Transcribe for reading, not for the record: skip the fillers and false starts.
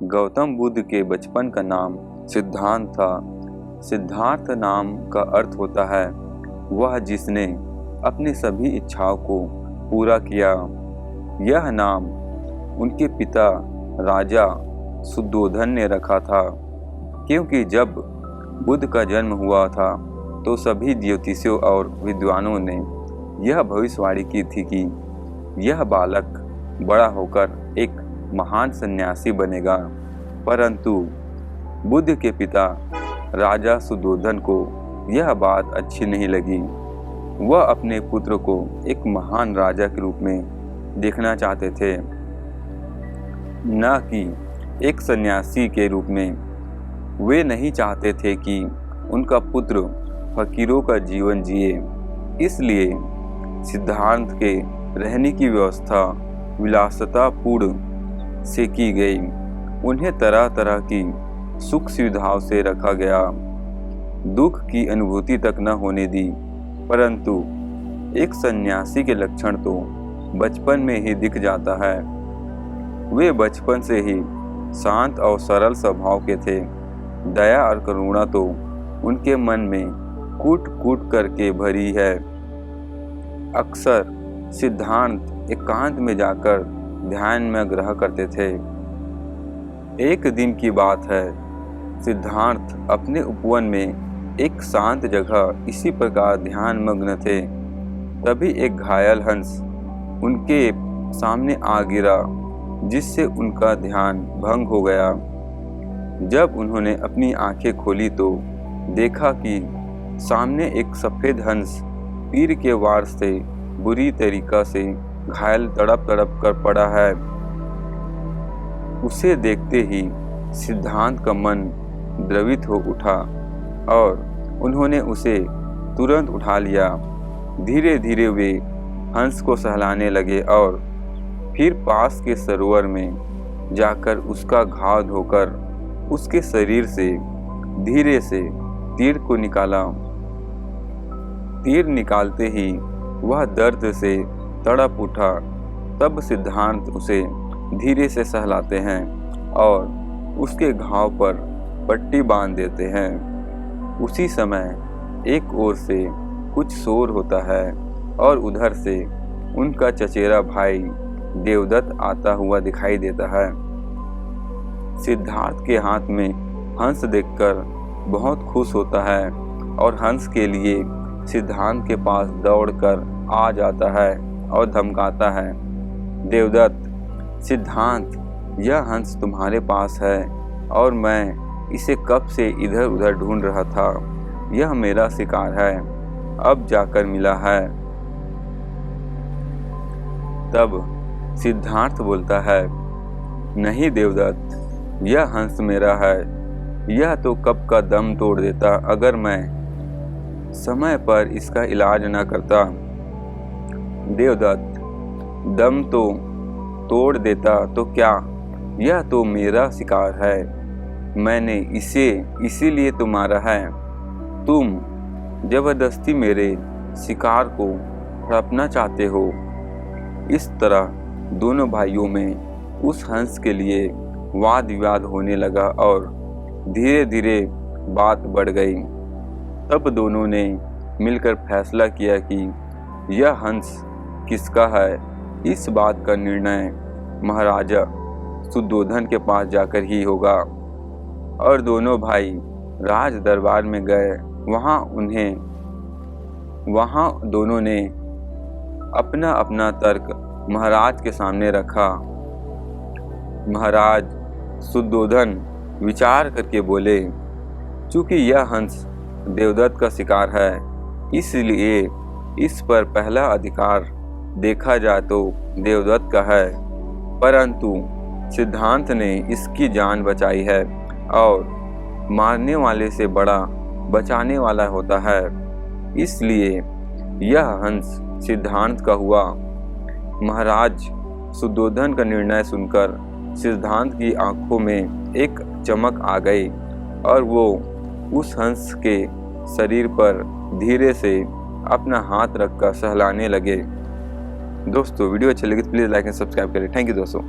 गौतम बुद्ध के बचपन का नाम सिद्धांत था। सिद्धार्थ नाम का अर्थ होता है वह जिसने अपनी सभी इच्छाओं को पूरा किया। यह नाम उनके पिता राजा सुद्धोधन ने रखा था, क्योंकि जब बुद्ध का जन्म हुआ था तो सभी ज्योतिषियों और विद्वानों ने यह भविष्यवाणी की थी कि यह बालक बड़ा होकर एक महान सन्यासी बनेगा। परंतु बुद्ध के पिता राजा सुद्धोधन को यह बात अच्छी नहीं लगी। वह अपने पुत्र को एक महान राजा के रूप में देखना चाहते थे, न कि एक सन्यासी के रूप में। वे नहीं चाहते थे कि उनका पुत्र फकीरों का जीवन जिए। इसलिए सिद्धार्थ के रहने की व्यवस्था विलासितापूर्ण से की गई। उन्हें तरह तरह की सुख सुविधाओं से रखा गया, दुख की अनुभूति तक न होने दी। परंतु एक सन्यासी के लक्षण तो बचपन में ही दिख जाता है। वे बचपन से ही शांत और सरल स्वभाव के थे। दया और करुणा तो उनके मन में कूट कूट करके भरी है। अक्सर सिद्धार्थ एकांत में जाकर ध्यान में ग्रह करते थे। एक दिन की बात है, सिद्धार्थ अपने उपवन में एक शांत जगह इसी प्रकार ध्यान मग्न थे। तभी एक घायल हंस उनके सामने आ गिरा, जिससे उनका ध्यान भंग हो गया। जब उन्होंने अपनी आंखें खोली तो देखा कि सामने एक सफेद हंस तीर के वार से बुरी तरीका से घायल तड़प तड़प कर पड़ा है। उसे देखते ही सिद्धांत का मन द्रवित हो उठा और उन्होंने उसे तुरंत उठा लिया। धीरे धीरे वे हंस को सहलाने लगे और फिर पास के सरोवर में जाकर उसका घाव धोकर उसके शरीर से धीरे से तीर को निकाला। तीर निकालते ही वह दर्द से तड़प उठा। तब सिद्धार्थ उसे धीरे से सहलाते हैं और उसके घाव पर पट्टी बांध देते हैं। उसी समय एक ओर से कुछ शोर होता है और उधर से उनका चचेरा भाई देवदत्त आता हुआ दिखाई देता है। सिद्धार्थ के हाथ में हंस देखकर बहुत खुश होता है और हंस के लिए सिद्धांत के पास दौड़कर आ जाता है और धमकाता है, देवदत्त, सिद्धांत, यह हंस तुम्हारे पास है और मैं इसे कब से इधर उधर ढूंढ रहा था। यह मेरा शिकार है, अब जाकर मिला है। तब सिद्धार्थ बोलता है, नहीं देवदत्त, यह हंस मेरा है। यह तो कब का दम तोड़ देता अगर मैं समय पर इसका इलाज न करता। देवदत्त, दम तो तोड़ देता तो क्या, यह तो मेरा शिकार है। मैंने इसे इसीलिए तो मारा है। तुम जबरदस्ती मेरे शिकार को हड़पना चाहते हो। इस तरह दोनों भाइयों में उस हंस के लिए वाद विवाद होने लगा और धीरे धीरे बात बढ़ गई। तब दोनों ने मिलकर फैसला किया कि यह हंस किसका है। इस बात का निर्णय महाराजा सुद्धोधन के पास जाकर ही होगा। और दोनों भाई राज दरबार में गए। वहाँ दोनों ने अपना अपना तर्क महाराज के सामने रखा। महाराज सुद्धोधन विचार करके बोले, चूंकि यह हंस देवदत्त का शिकार है, इसलिए इस पर पहला अधिकार देखा जाए तो देवदत्त का है। परंतु सिद्धांत ने इसकी जान बचाई है और मारने वाले से बड़ा बचाने वाला होता है, इसलिए यह हंस सिद्धांत का हुआ। महाराज सुद्धोधन का निर्णय सुनकर सिद्धांत की आंखों में एक चमक आ गई और वो उस हंस के शरीर पर धीरे से अपना हाथ रखकर सहलाने लगे। दोस्तों, वीडियो अच्छी लगी तो प्लीज़ लाइक एंड सब्सक्राइब करें। थैंक यू दोस्तों।